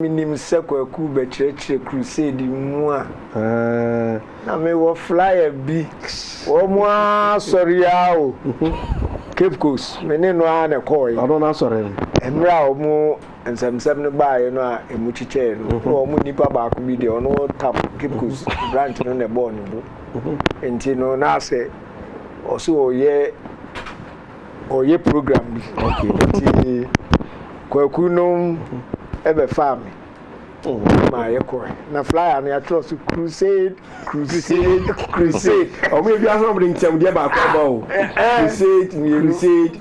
minim sekwaku be church crusade mu a na me wo flyer bi wo mu asori a o Cape Coast me ne no a na koi odo na asori emra o mu nsem ne baaye no a emu chiche no o mu nipa ba ko bi de ono tap Cape Coast branch no na born bu enti no na se o so oye program bi okay enti kwaku no ebe family my echo na flyer na trust crusade o me bia so bring tem dia ba ko ba o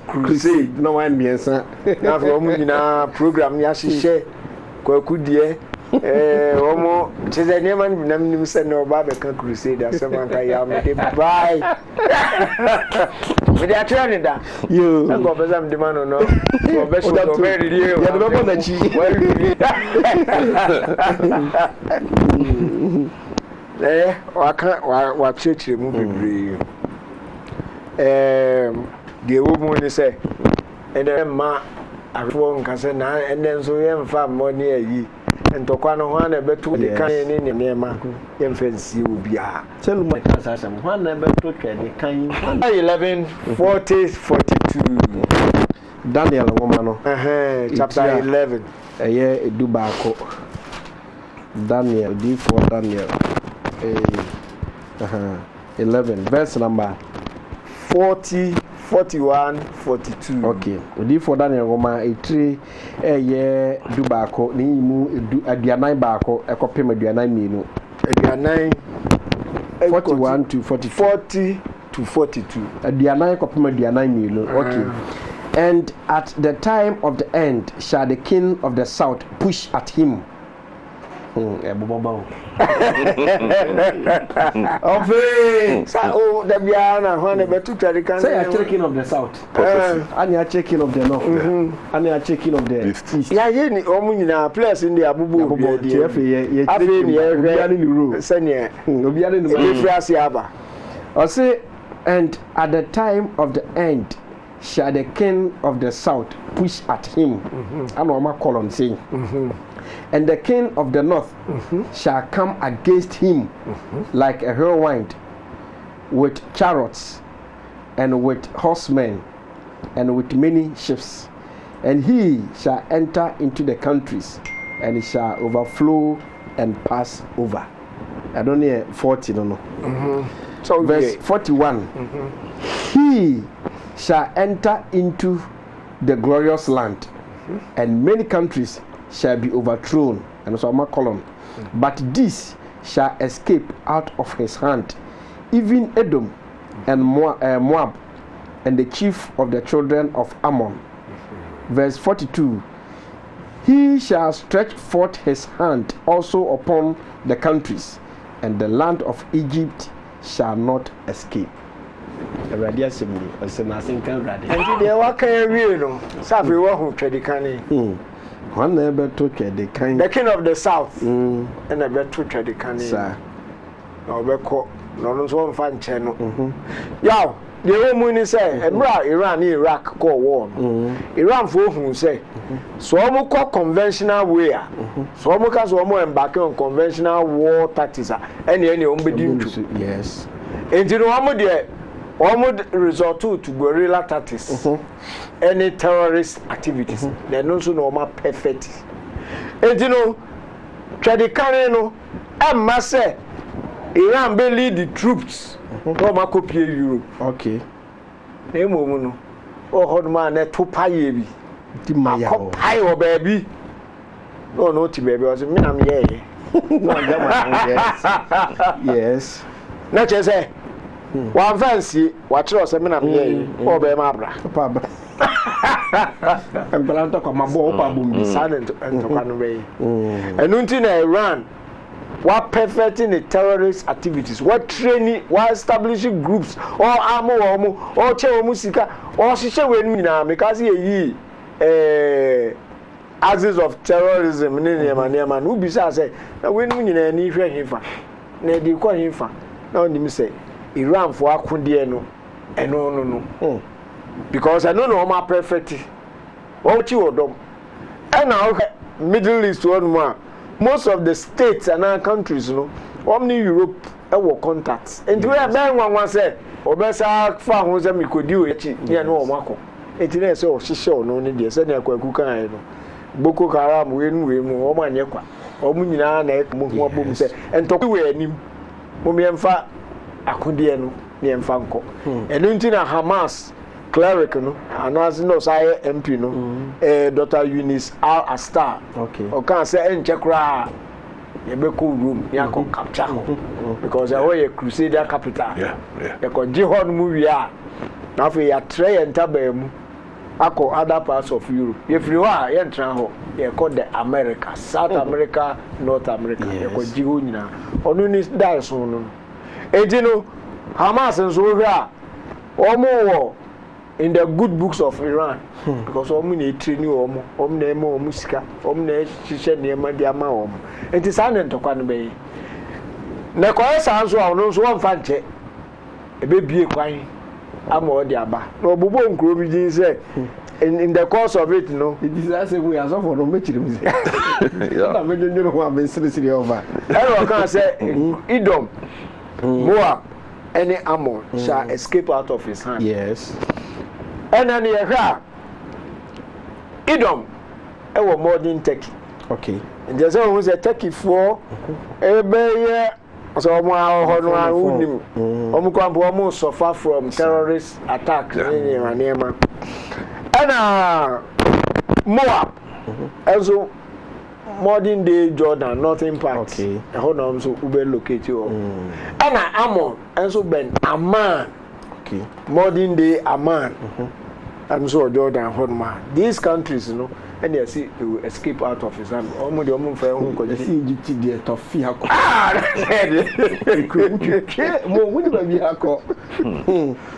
crusade no one miensa na for mu nyina program ya hyehyɛ kwaku die omo cheze ne man na nim se no ba be kan crusade asema ka ya me de bye me de atwani da yo na go bezam de man no go be so to very real ya de be na chi wa church mu bebre de wo mu ni se ene ma afo nkase na ene nso ye mfa mo ne ayi ntokwa no ho na betu de kan ni nema ye mfansi obia tell my kasasam ho na betu twa de kan 11 40 42 Daniel woman no chapter 11 eye edu baako Daniel D4 Daniel 11 verse number 40 41 42 okay D4 Daniel woman etire eye du baako ni mu edu aduanan baako ekopem aduanan mienu aduanan 41 to 40 to 42 aduanan ekopem aduanan mienu okay. And at the time of the end shall the king of the south push at him. The king of the south. And you are king of the north. And you are king of the east. Yeah, you place in the Abubu. And at the time of the end shall the king of the south push at him. And Oma column saying, and the king of the north shall come against him like a whirlwind, with chariots and with horsemen and with many ships, and he shall enter into the countries, and he shall overflow and pass over. I don't hear 40, no. So verse 41. He shall enter into the glorious land, and many countries shall be overthrown. And so my column. But this shall escape out of his hand, even Edom and Moab, and the chief of the children of Ammon. Verse 42. He shall stretch forth his hand also upon the countries, and the land of Egypt shall not escape. And today what can you know? Safi wa hu twedikane. One never to twedikane. The king of the south. And never to twedikane. Sir. No be ko no so mfa nche no. Yaw, the woman say Iran Iraq go war. Iran for hu say so mo ko conventional way. So mo ka so mo embark on conventional war tactics. Any o mbedi ntu. Yes. Enti no mo de almost resort to guerrilla tactics, any terrorist activities. They no so normal perfect. And you know, Tradikane no, and Massa, Iran be lead the troops. No ma copy Europe. Okay. Nemo no. Oh, hold man, that to pay bi. Pay or baby. No, baby. I was me am yeah. Yes. Not just say. One fancy, watch us a minute, or be my bra. I'm going to talk about my boy, be silent and to run away. And until Iran, what perfecting the terrorist activities, what training, what establishing groups, or armor, or chewa musica, or shisha when now, because ye axis of terrorism, man, who besides say, when we need him for, ne call him for, no, you say. Iran for akundie no no because I don't know my perfect what you odom and now Middle East one most of the states and our countries no omni Europe ewo contacts and we are ben one say obesa fa ho say mikodi o echi ne no omako enti na say o hihye o no ne de say na kwaku kan no Boko Haram we mu o ma nye kwa o mu nyina na mo ho abom say entokwe we anim mo miemfa akode no ne emfa nko eno nti na Hamas cleric no anas no say MP no Dr. Eunice Al-Astar o kan say enche kra ye be ko room ya ko capture because I was a crusader capital ya ko jihad mu wi a na fe ya try enter ba mu ako other parts of Europe ye free wa ye ntra ho ye call the America South America North America ye ko jiho nyina onu ni die so no ejino Hamas nso hwe a omo in the good books of Iran because omo na train omo na ema omo sika omo na hihye na ema dia ma omo enti sa na ntokwa no be na ko esa nso a no nso wonfa nche ebe bie kwan ama odi aba na obubo nkro bi din say in the course of it no it is as if we are so for no mechiri mi na me jonjo ho am siri over ero kan say Edom Moab any Ammon shall escape out of his hand. Yes. And then here, Edom, ewo modern Turkey. Okay. And there's always a Turkey for a so mo hono unim. Omo kwambo omo suffer from terrorist attack in Manema. And Moab, also modern day Jordan, northern part. Okay. Hold on, so ube locate you. And Ammon, and so Ben Amman. Okay. Modern day Amman. I'm so Jordan, hold man. These countries, you know, and they see they will escape out of his hand. Almost the woman for whom could see you to the toffee. More would be a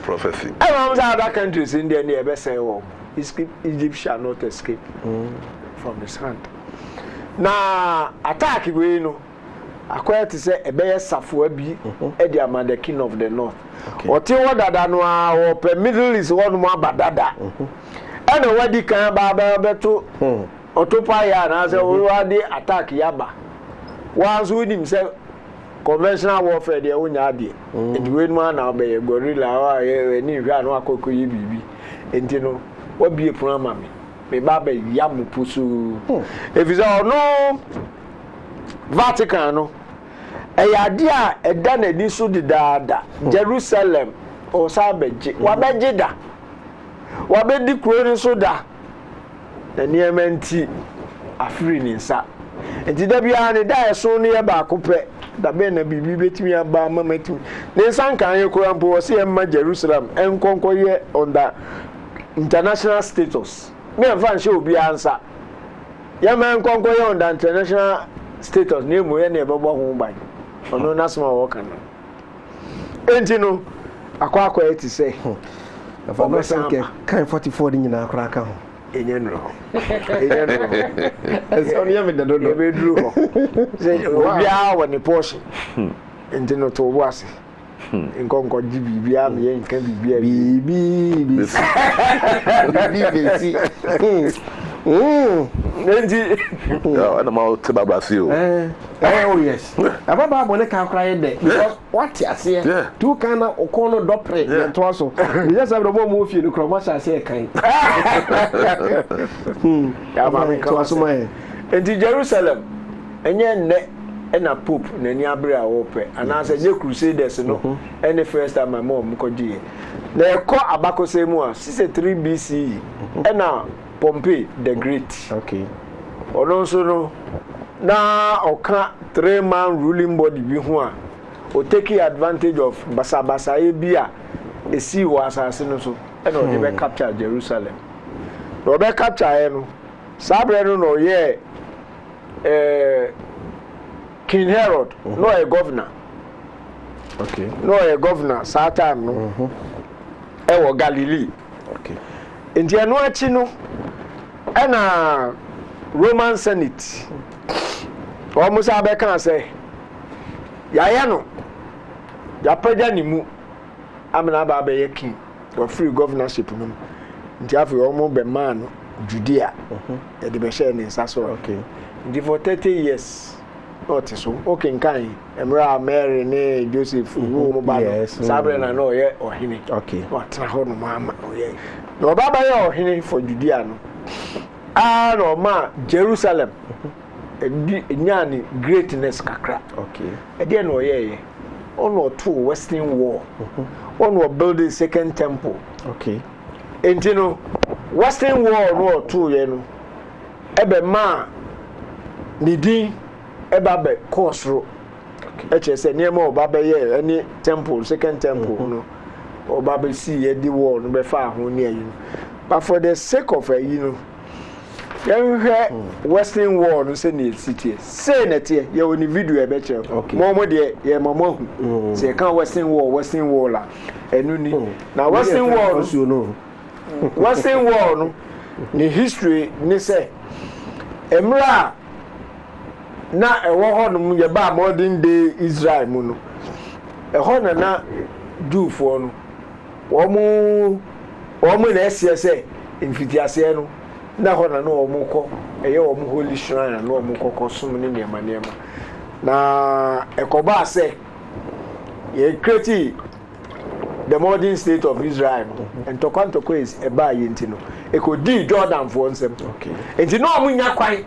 prophecy. I want other countries in the near best say, oh, Egypt shall not escape from his hand. Na attack we no akwai to say ebe safo abi e dia man the king of the north oti wodada no a pe Middle East wonu ma badada e no wadi kan ba beto otopa ya na say we wadi attack yaba wanzu unim say conventional warfare dey onya ade e we no na be gorilla wa ni hwa no akoko yi bibi enti no wabie program me baba yam pusu if is no Vatican no ade a eda na di so didada Jerusalem o sabeje wabeje da wabedi kuro ni so da na niamanti afri ni nsa enti da bia ne da so ne ye ba akopɛ da be na bibi betimi aba mamatimi ne nsa kan ye kuro ampo wo se ye ma Jerusalem enkonko ye on the international status me fan show obi answer ya man konko ye on the international status ne mo ye na ebebo ho ban ono na sma wo kan enti no akwa eti say afa no sanke kan 44 din na akra ka ho enye no eso ne me dodo e be duru ho say obi a wo ne portion enti no to wo ase nkonko ji bibia me ye nka bibia bibi Nenji ana ma te babasi o oh yes ababa abone ka akra ye de because what you say two kana okono dopre ye to so ye say bro mo fie no kro ma sha say kan ya ba me ka so mai enti Jerusalem enye nne na pope na ni abre a wo pe ana say je crusaders no any first time my mom ko die na ekọ abakose mu a 63 BCE na Pompey the Great. Okay. Ononso no na oka 3-man ruling body bi ho a o take advantage of basabasa e bi a esi wo asase no so e no dey capture Jerusalem. No be capture e no. Sabre no ye King Herod no a governor. Okay. No a governor Satan no. E wo Galilee. Okay. Enti eno achi no na Roman Senate almost abeka say ya no ya pagya ni mu amena ba be king or free governorship no nti afi omo be man Judea yɛde bɛhyɛ ne nsa so nti for 30 years not so okay nkan emra Mary ne Joseph wo mo ba no sabre na no ye ohene ɔtena hɔ no mama oyɛ na ɔba ba yɛ ohene for Judea no no ma Jerusalem nyani greatness kakra ɛde na ɔyɛ ono to Western Wall ono build a second temple enti no Western Wall no to ye no ebe ma nidi eba be kosro eche se niema oba be ye any temple second temple no oba be see ye di wall no be fa ho ne ayi but for the sake of you know Western Wall no say ne city say na tie ye woni video e be che mo de ye mama hu say kan Western Wall la enu ni na Western Wall no Western Wall no ni history ni say emra na ewo ho no ye ba modern day Israel mu no eho na Jewfo no wo mu na ese mfitiase no na ho na wo mu kɔ eye wo mu holy shrine na wo mu kɔ som ne niema na ekoba ase ye create the modern state of Israel and to is eba yenti no ekodi Jordan for nsem enti no mu nya kwan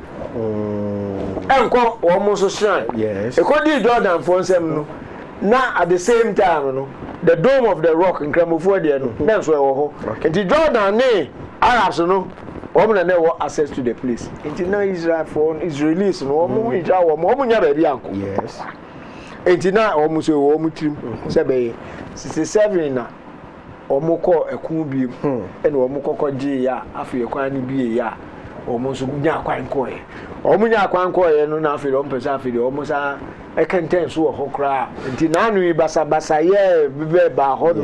enko wo mu so shrine ekodi Jordan for nsem no na at the same time no the dome of the rock nkramofo de no na so e wo ho enti Jordan ne Arabs no woman na wo access to the place enti na Israel for Israelis no wo mu ija wo mu nya ba bi anko enti na wo mu so wo mu trim se be 67 na omo ko ekun bi ene omo kokko ji ya afi ekwan ni bi ya omo so nya akwan ko ye omo nya akwan ko ye no na afi do mpesa afi do omo sa ekenten so ho kra nti na anu basa ye be ba ho no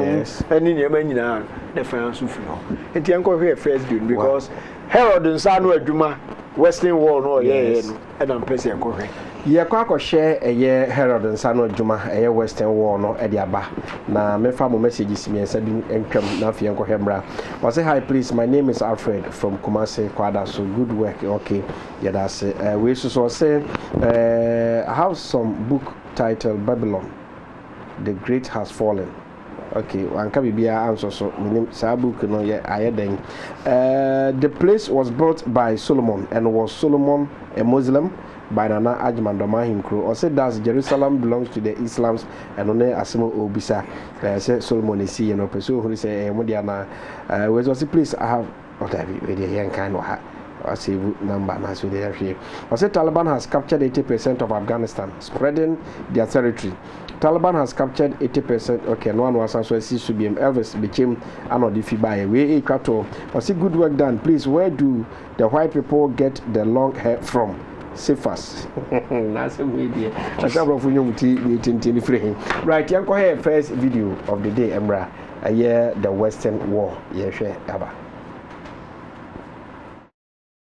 eni ne ma nyina the fans fi ho nti enko hwe first dune because Herod nsa no adwuma Western Wall no ye no e na mpesa enko hwe ye kwa ko share eye Herod nsa no adwuma eye Western Wall no e de aba na me fa mo messages mi ensa bi entwam na afie enko hwembra was say hi please my name is Alfred from Kumasi Kwada so good work okay yeah that's we so say I have some book titled Babylon the Great Has Fallen. Okay, anka bibia answer so minim sa book no ye ayeden. The place was built by Solomon and was Solomon a Muslim by Nana Ajmandoma Hinkro or said that Jerusalem belongs to the Islams and one asimo obisa say Solomon is see no person who say modiana we also please I have what have you really young kind of I see number now so they here. I said Taliban has captured 80% of Afghanistan, spreading their territory. Taliban has captured 80%. Okay, no one was also see Subium Elvis became an by way cattle. I see good work done. Please, where do the white people get the long hair from? Say fast. That's a media. Right, you go first video of the day, Emra. A year the Western Wall. Yeah, sure, Abba.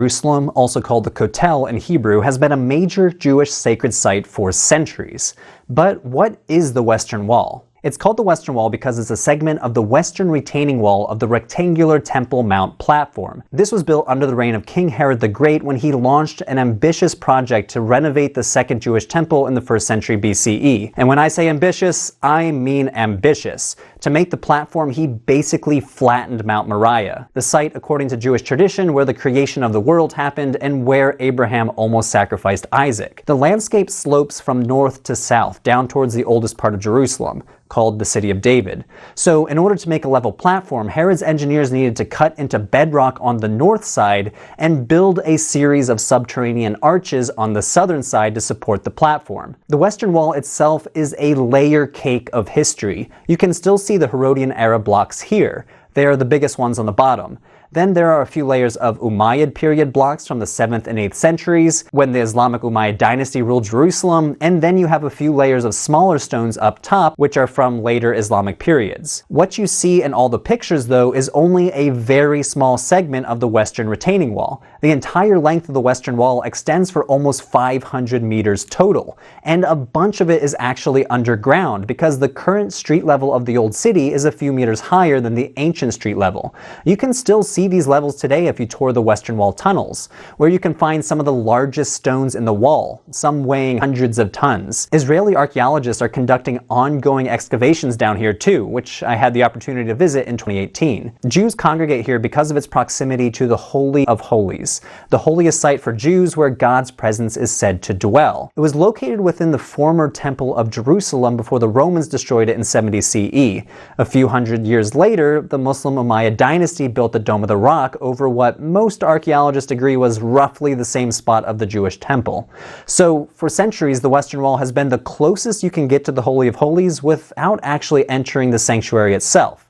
Jerusalem, also called the Kotel in Hebrew, has been a major Jewish sacred site for centuries. But what is the Western Wall? It's called the Western Wall because it's a segment of the western retaining wall of the rectangular Temple Mount platform. This was built under the reign of King Herod the Great when he launched an ambitious project to renovate the second Jewish temple in the 1st century BCE. And when I say ambitious, I mean ambitious. To make the platform, he basically flattened Mount Moriah, the site, according to Jewish tradition, where the creation of the world happened and where Abraham almost sacrificed Isaac. The landscape slopes from north to south, down towards the oldest part of Jerusalem, called the City of David. So in order to make a level platform, Herod's engineers needed to cut into bedrock on the north side and build a series of subterranean arches on the southern side to support the platform. The Western Wall itself is a layer cake of history. You can still see the Herodian era blocks here. They are the biggest ones on the bottom. Then there are a few layers of Umayyad period blocks from the 7th and 8th centuries, when the Islamic Umayyad dynasty ruled Jerusalem, and then you have a few layers of smaller stones up top, which are from later Islamic periods. What you see in all the pictures, though, is only a very small segment of the western retaining wall. The entire length of the Western Wall extends for almost 500 meters total, and a bunch of it is actually underground because the current street level of the old city is a few meters higher than the ancient street level. You can still see these levels today if you tour the Western Wall tunnels, where you can find some of the largest stones in the wall, some weighing hundreds of tons. Israeli archaeologists are conducting ongoing excavations down here too, which I had the opportunity to visit in 2018. Jews congregate here because of its proximity to the Holy of Holies, the holiest site for Jews where God's presence is said to dwell. It was located within the former Temple of Jerusalem before the Romans destroyed it in 70 CE. A few hundred years later, the Muslim Umayyad dynasty built the Dome of the Rock over what most archaeologists agree was roughly the same spot of the Jewish temple. So, for centuries, the Western Wall has been the closest you can get to the Holy of Holies without actually entering the sanctuary itself.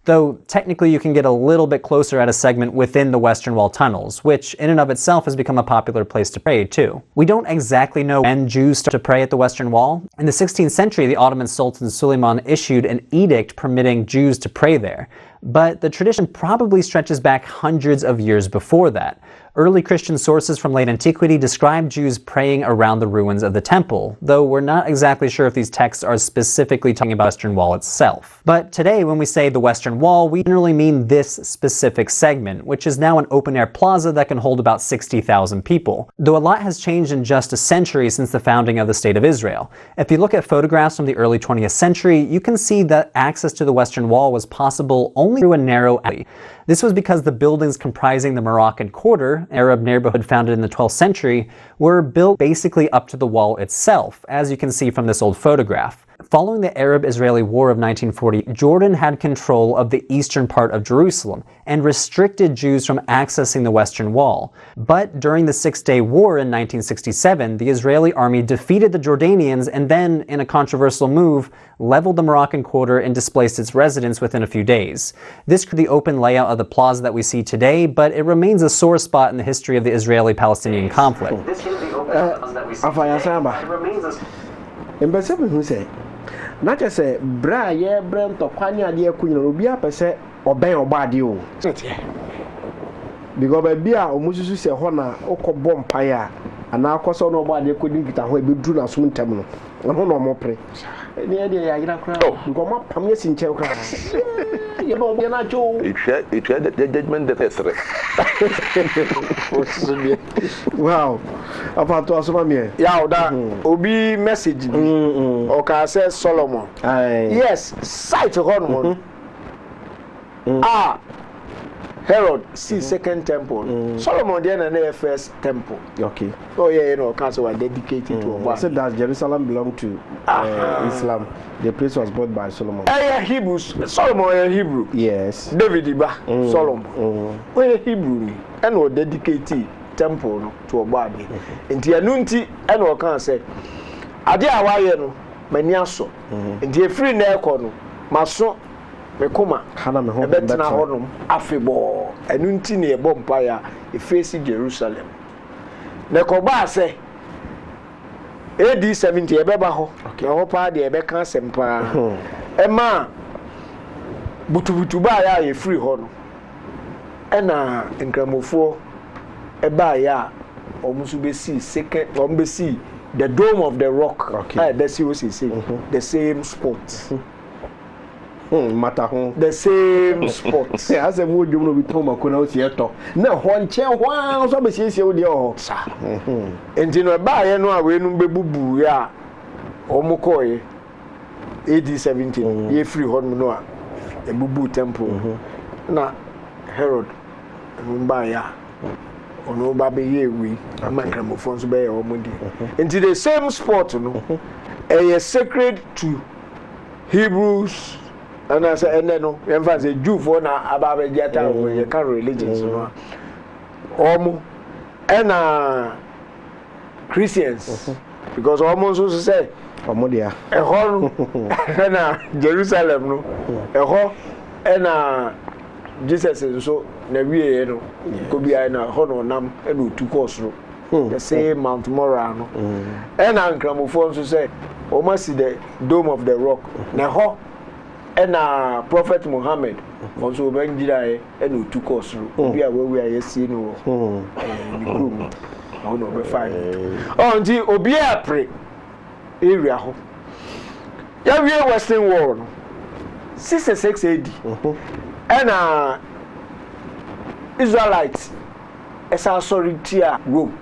Though technically you can get a little bit closer at a segment within the Western Wall tunnels, which in and of itself has become a popular place to pray too. We don't exactly know when Jews started to pray at the Western Wall. In the 16th century, the Ottoman Sultan Suleiman issued an edict permitting Jews to pray there, but the tradition probably stretches back hundreds of years before that. Early Christian sources from late antiquity describe Jews praying around the ruins of the temple, though we're not exactly sure if these texts are specifically talking about the Western Wall itself. But today, when we say the Western Wall, we generally mean this specific segment, which is now an open-air plaza that can hold about 60,000 people. Though a lot has changed in just a century since the founding of the State of Israel. If you look at photographs from the early 20th century, you can see that access to the Western Wall was possible only through a narrow alley. This was because the buildings comprising the Moroccan Quarter, Arab neighborhood founded in the 12th century, were built basically up to the wall itself, as you can see from this old photograph. Following the Arab-Israeli War of 1940, Jordan had control of the eastern part of Jerusalem and restricted Jews from accessing the Western Wall. But during the Six-Day War in 1967, the Israeli army defeated the Jordanians and then, in a controversial move, leveled the Moroccan Quarter and displaced its residents within a few days. This created the open layout of the plaza that we see today, but it remains a sore spot in the history of the Israeli-Palestinian conflict. Not just say, bra, yeah, brand to Quanya, dear Queen, will be up, I say, or bang or body. Because by beer or Moses say, Hona, Oko bomb pire, and now cause on nobody couldn't get away with Druna soon terminal. I'm no more pray. Any idea I cry? You go up, I'm yes in Chelcra. You know, you're not Joe. It shared the judgment that is. Wow. About to assume me. Yeah, that Obi message me. Okay, says Solomon. Yes, sight hormone. Herod, see second temple. Solomon then an first temple. Okay. Oh yeah, you know, castle were dedicated to one. So that Jerusalem belonged to Islam. The place was bought by Solomon. Hebrews. Solomon Hebrew. Yes. David Iba. Solomon. Oh Hebrew. And we dedicated temple to a body. Inti anunti and we can say, ade awaye no mani aso. Inti efiri na ekono maso mekoma hana me ho betena honum afebo anunti ne ebo mpaya e face Jerusalem. Na ko ba say AD 70 ebeba ho. Na ho pa de ebeka sempa. Ema butubutu ba ya e free ho no. Ena nkramofo eba ya omusu be see second ombesi the Dome of the Rock. Okay. That's what he say. The same spot. Matter the same spot. Say as a wood you know with Tom Akuna theater. Na hon che hwan so be siesie wo de ho. Sa. Enti no ba ye no a we no bebubu ya omukoye AD 17 ye free hon no a ebubu temple. Na Herod mba ya ono ba be ye we amakramofo so be ye omudi. Enti the same spot no sacred to Hebrews. And I say, and then no, emphasis Jew for na about Jata or your current religions, no. And Christians, because almost also say, Omodia, a whole and Jerusalem, no, a whole and Jesus is so Navi, no, could be a honor nam and two course, the same Mount Morano, and Uncramophone to say, almost the Dome of the Rock, now. And Prophet Muhammad also benjira e no tu course ro bi a we a yesi no ni group no no be fine nti obi a pre area ho ya wie western wall no 66 AD and Israelites esa authority a Rome